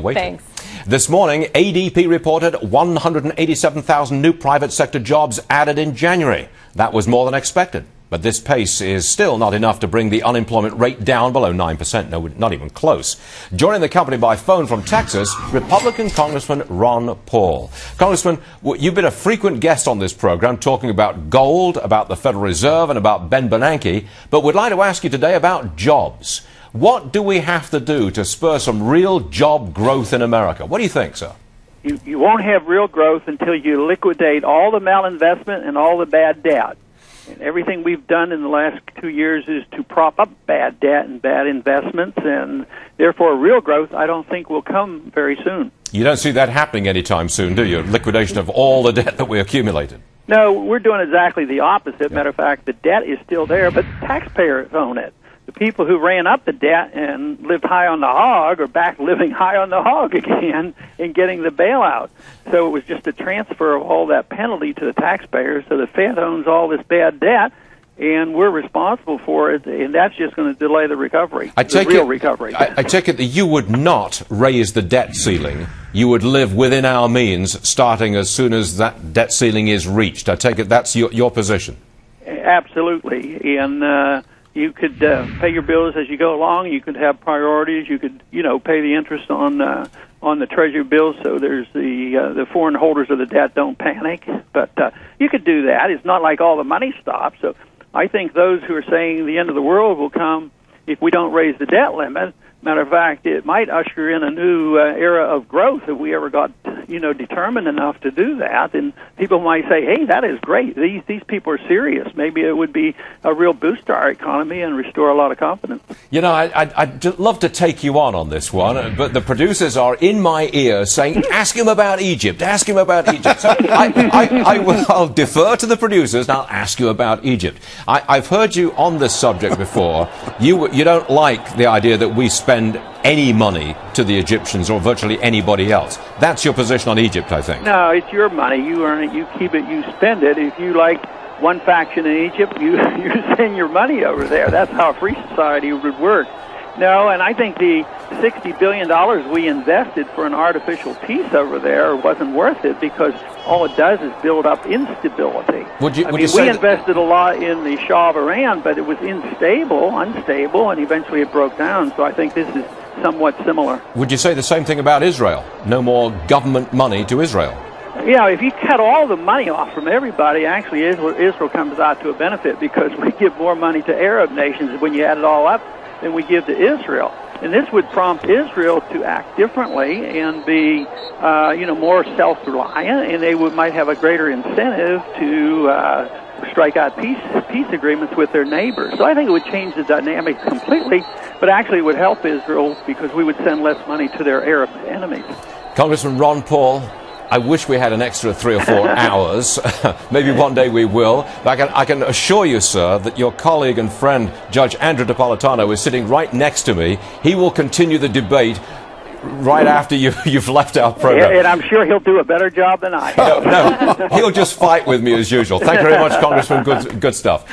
Waiting. Thanks. This morning, ADP reported 187,000 new private sector jobs added in January. That was more than expected. But this pace is still not enough to bring the unemployment rate down below 9%. No, not even close. Joining the company by phone from Texas, Republican Congressman Ron Paul. Congressman, you've been a frequent guest on this program talking about gold, about the Federal Reserve, and about Ben Bernanke. But we'd like to ask you today about jobs. What do we have to do to spur some real job growth in America? What do you think, sir? You won't have real growth until you liquidate all the malinvestment and all the bad debt. And everything we've done in the last 2 years is to prop up bad debt and bad investments, and therefore real growth I don't think will come very soon. You don't see that happening anytime soon, do you? Liquidation of all the debt that we accumulated. No, we're doing exactly the opposite. Matter of fact, the debt is still there, but taxpayers own it. The people who ran up the debt and lived high on the hog are back living high on the hog again and getting the bailout. So it was just a transfer of all that penalty to the taxpayers. So the Fed owns all this bad debt, and we're responsible for it, and that's just going to delay the recovery, the real recovery. I take it that you would not raise the debt ceiling. You would live within our means starting as soon as that debt ceiling is reached. I take it that's your position. Absolutely. And you could pay your bills as you go along. You could have priorities. You could, pay the interest on the Treasury bills. So there's the foreign holders of the debt don't panic. But you could do that. It's not like all the money stops. So I think those who are saying the end of the world will come if we don't raise the debt limit. Matter of fact, it might usher in a new era of growth if we ever got, determined enough to do that. And people might say, hey, that is great. These people are serious. Maybe it would be a real boost to our economy and restore a lot of confidence. I'd love to take you on this one, but the producers are in my ear saying, ask him about Egypt, ask him about Egypt. So I'll defer to the producers and I'll ask you about Egypt. I've heard you on this subject before. You don't like the idea that we spend any money to the Egyptians or virtually anybody else. That's your position on Egypt, I think. No, it's your money. You earn it, you keep it, you spend it. If you like one faction in Egypt, you send your money over there. That's how a free society would work. No, and I think the $60 billion we invested for an artificial peace over there wasn't worth it because all it does is build up instability. We invested a lot in the Shah of Iran, but it was unstable, and eventually it broke down. So I think this is somewhat similar. Would you say the same thing about Israel? No more government money to Israel? Yeah, if you cut all the money off from everybody, actually Israel comes out to a benefit because we give more money to Arab nations when you add it all up than we give to Israel. And this would prompt Israel to act differently and be, more self-reliant, and they might have a greater incentive to strike out peace agreements with their neighbors. So I think it would change the dynamics completely, but actually it would help Israel because we would send less money to their Arab enemies. Congressman Ron Paul, I wish we had an extra 3 or 4 hours. Maybe one day we will. But I can assure you, sir, that your colleague and friend, Judge Andrew Napolitano, is sitting right next to me. He will continue the debate right after you've left our program. Yeah, and I'm sure he'll do a better job than I. No, he'll just fight with me as usual. Thank you very much, Congressman. Good stuff.